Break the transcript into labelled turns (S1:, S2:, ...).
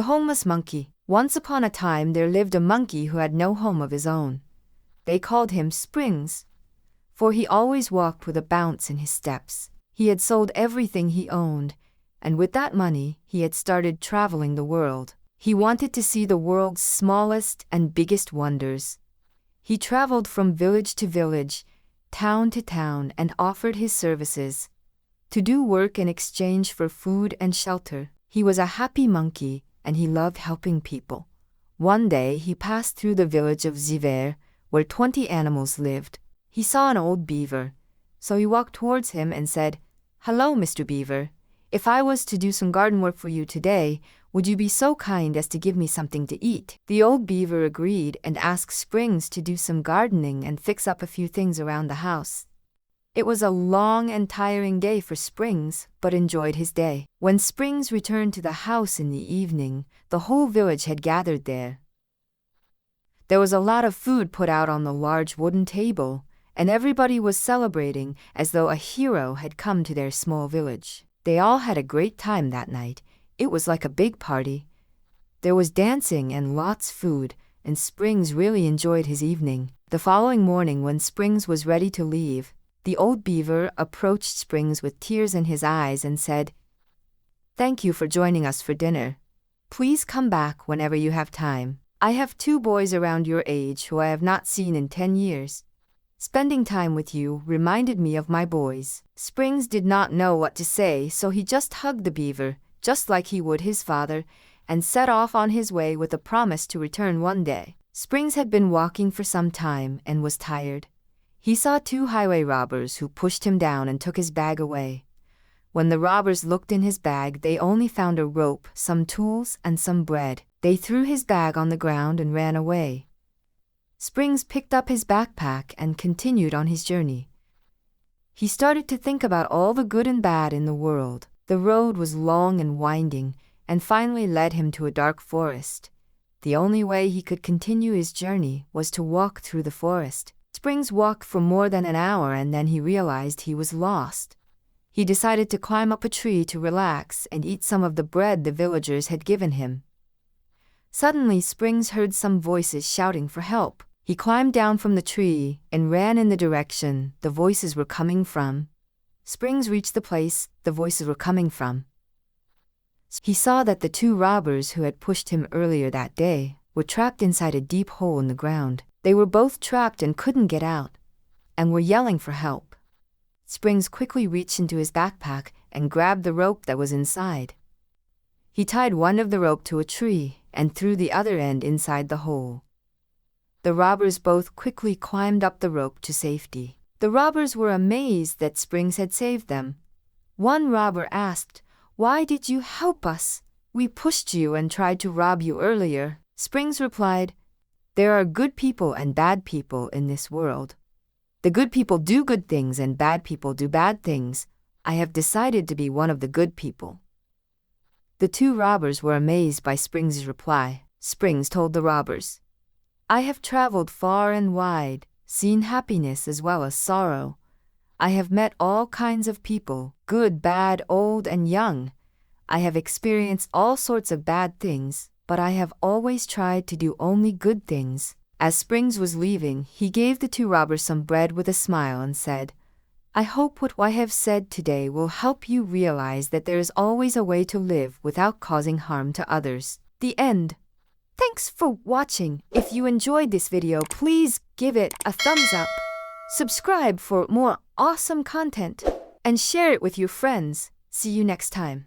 S1: The homeless monkey. Once upon a time there lived a monkey who had no home of his own. They called him Springs, for he always walked with a bounce in his steps. He had sold everything he owned, and with that money he had started traveling the world. He wanted to see the world's smallest and biggest wonders. He traveled from village to village, town to town, and offered his services to do work in exchange for food and shelter. He was a happy monkey, and he loved helping people. One day he passed through the village of Ziver, where 20 animals lived. He saw an old beaver, so he walked towards him and said, "Hello, Mr. Beaver. If I was to do some garden work for you today, would you be so kind as to give me something to eat?" The old beaver agreed and asked Springs to do some gardening and fix up a few things around the house. It was a long and tiring day for Springs, but enjoyed his day. When Springs returned to the house in the evening, the whole village had gathered there. There was a lot of food put out on the large wooden table, and everybody was celebrating as though a hero had come to their small village. They all had a great time that night. It was like a big party. There was dancing and lots of food, and Springs really enjoyed his evening. The following morning, when Springs was ready to leave, the old beaver approached Springs with tears in his eyes and said, "Thank you for joining us for dinner. Please come back whenever you have time. I have 2 boys around your age who I have not seen in 10 years. Spending time with you reminded me of my boys." Springs did not know what to say, so he just hugged the beaver, just like he would his father, and set off on his way with a promise to return one day. Springs had been walking for some time and was tired. He saw 2 highway robbers who pushed him down and took his bag away. When the robbers looked in his bag, they only found a rope, some tools, and some bread. They threw his bag on the ground and ran away. Springs picked up his backpack and continued on his journey. He started to think about all the good and bad in the world. The road was long and winding, and finally led him to a dark forest. The only way he could continue his journey was to walk through the forest. Springs walked for more than an hour, and then he realized he was lost. He decided to climb up a tree to relax and eat some of the bread the villagers had given him. Suddenly, Springs heard some voices shouting for help. He climbed down from the tree and ran in the direction the voices were coming from. Springs reached the place the voices were coming from. He saw that the 2 robbers who had pushed him earlier that day were trapped inside a deep hole in the ground. They were both trapped and couldn't get out, and were yelling for help. Springs quickly reached into his backpack and grabbed the rope that was inside. He tied one of the rope to a tree and threw the other end inside the hole. The robbers both quickly climbed up the rope to safety. The robbers were amazed that Springs had saved them. One robber asked, "Why did you help us? We pushed you and tried to rob you earlier." Springs replied, "There are good people and bad people in this world. The good people do good things and bad people do bad things. I have decided to be one of the good people." The 2 robbers were amazed by Springs' reply. Springs told the robbers, "I have traveled far and wide, seen happiness as well as sorrow. I have met all kinds of people, good, bad, old, and young. I have experienced all sorts of bad things, but I have always tried to do only good things." As Springs was leaving, he gave the 2 robbers some bread with a smile and said, "I hope what I have said today will help you realize that there is always a way to live without causing harm to others." The end. Thanks for watching. If you enjoyed this video, please give it a thumbs up, subscribe for more awesome content, and share it with your friends. See you next time.